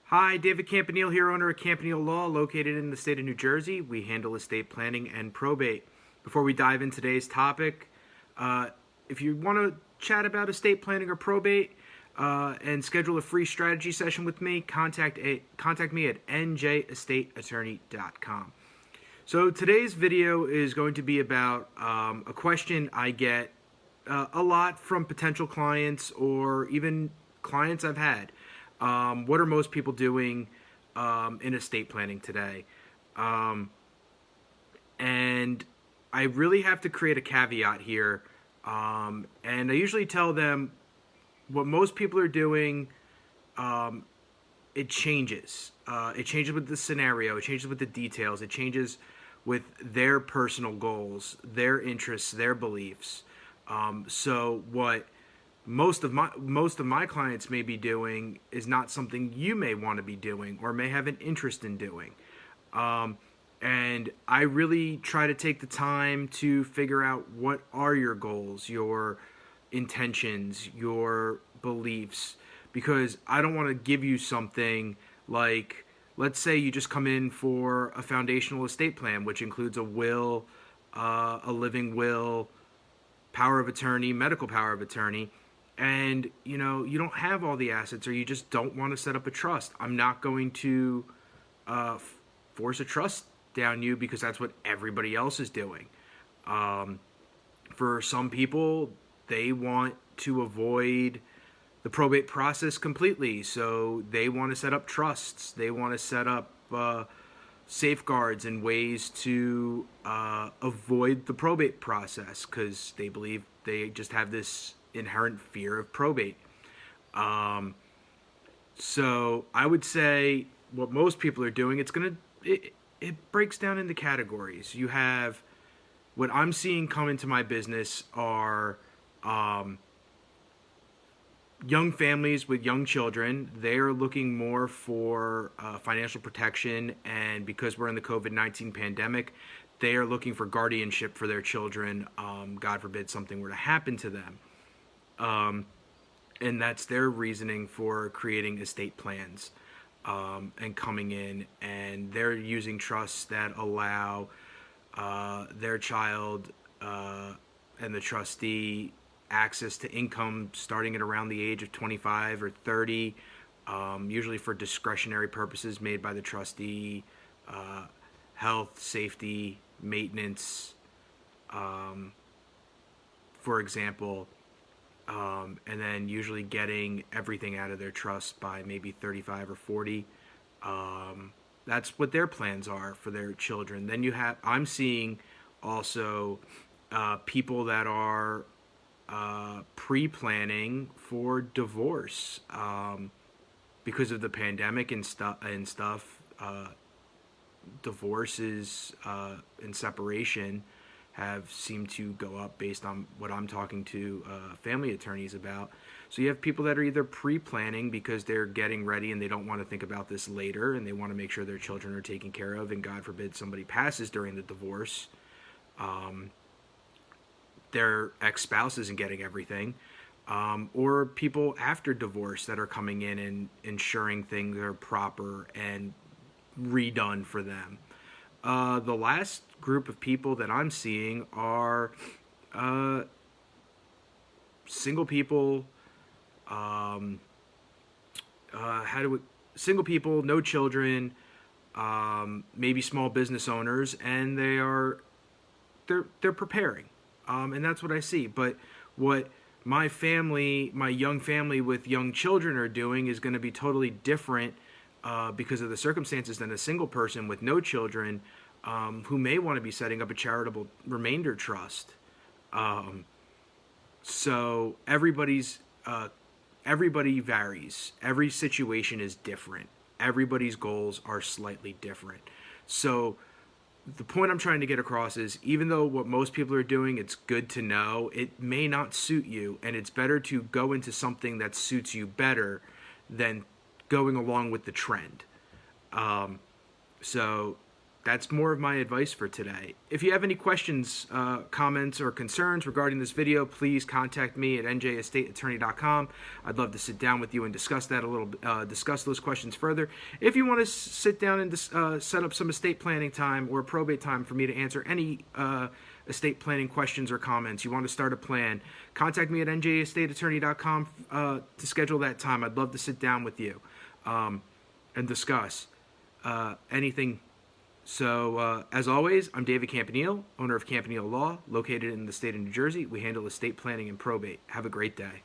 Hi, David Campanile here, owner of Campanile Law, located in the state of New Jersey. We handle estate planning and probate. Before we dive in today's topic, uh, if you want to chat about estate planning or probate and schedule a free strategy session with me, contact me at njestateattorney.com. So today's video is going to be about a question I get a lot from potential clients or even clients I've had. What are most people doing in estate planning today? And I really have to create a caveat here. And I usually tell them what most people are doing, it changes. It changes with the scenario, it changes with the details, it changes with their personal goals, their interests, their beliefs. So what most of my clients may be doing is not something you may want to be doing or may have an interest in doing. And I really try to take the time to figure out what are your goals, your intentions, your beliefs, because I don't want to give you something like, let's say you just come in for a foundational estate plan, which includes a will, a living will, power of attorney, medical power of attorney, and you don't have all the assets, or you just don't want to set up a trust. I'm not going to force a trust down you because that's what everybody else is doing. For some people, they want to avoid the probate process completely, so they want to set up trusts. They want to set up safeguards and ways to avoid the probate process because they believe they just have this inherent fear of probate. So I would say what most people are doing, it breaks down into categories. You have what I'm seeing come into my business are young families with young children. They're looking more for financial protection, and because we're in the COVID-19 pandemic, they are looking for guardianship for their children. God forbid something were to happen to them. And that's their reasoning for creating estate plans and coming in, and they're using trusts that allow their child and the trustee access to income starting at around the age of 25 or 30, usually for discretionary purposes made by the trustee, health, safety, maintenance, for example, and then usually getting everything out of their trust by maybe 35 or 40. That's what their plans are for their children. Then I'm seeing also people that are pre-planning for divorce because of the pandemic and stuff. Divorces and separation have seemed to go up based on what I'm talking to family attorneys about. So you have people that are either pre-planning because they're getting ready and they don't want to think about this later, and they want to make sure their children are taken care of, and God forbid somebody passes during the divorce, their ex-spouse isn't getting everything, or people after divorce that are coming in and ensuring things are proper and redone for them. The last group of people that I'm seeing are single people. Single people, no children, maybe small business owners, and they're preparing, and that's what I see. But what my young family with young children are doing is going to be totally different because of the circumstances than a single person with no children who may want to be setting up a charitable remainder trust. So everybody varies. Every situation is different. Everybody's goals are slightly different. So the point I'm trying to get across is, even though what most people are doing, it's good to know, it may not suit you, and it's better to go into something that suits you better than going along with the trend. So that's more of my advice for today. If you have any questions, comments, or concerns regarding this video, please contact me at njestateattorney.com. I'd love to sit down with you and discuss that a little, discuss those questions further. If you want to sit down and set up some estate planning time or probate time for me to answer any estate planning questions or comments, you want to start a plan, contact me at njestateattorney.com to schedule that time. I'd love to sit down with you and discuss anything. So, as always, I'm David Campanile, owner of Campanile Law, located in the state of New Jersey. We handle estate planning and probate. Have a great day.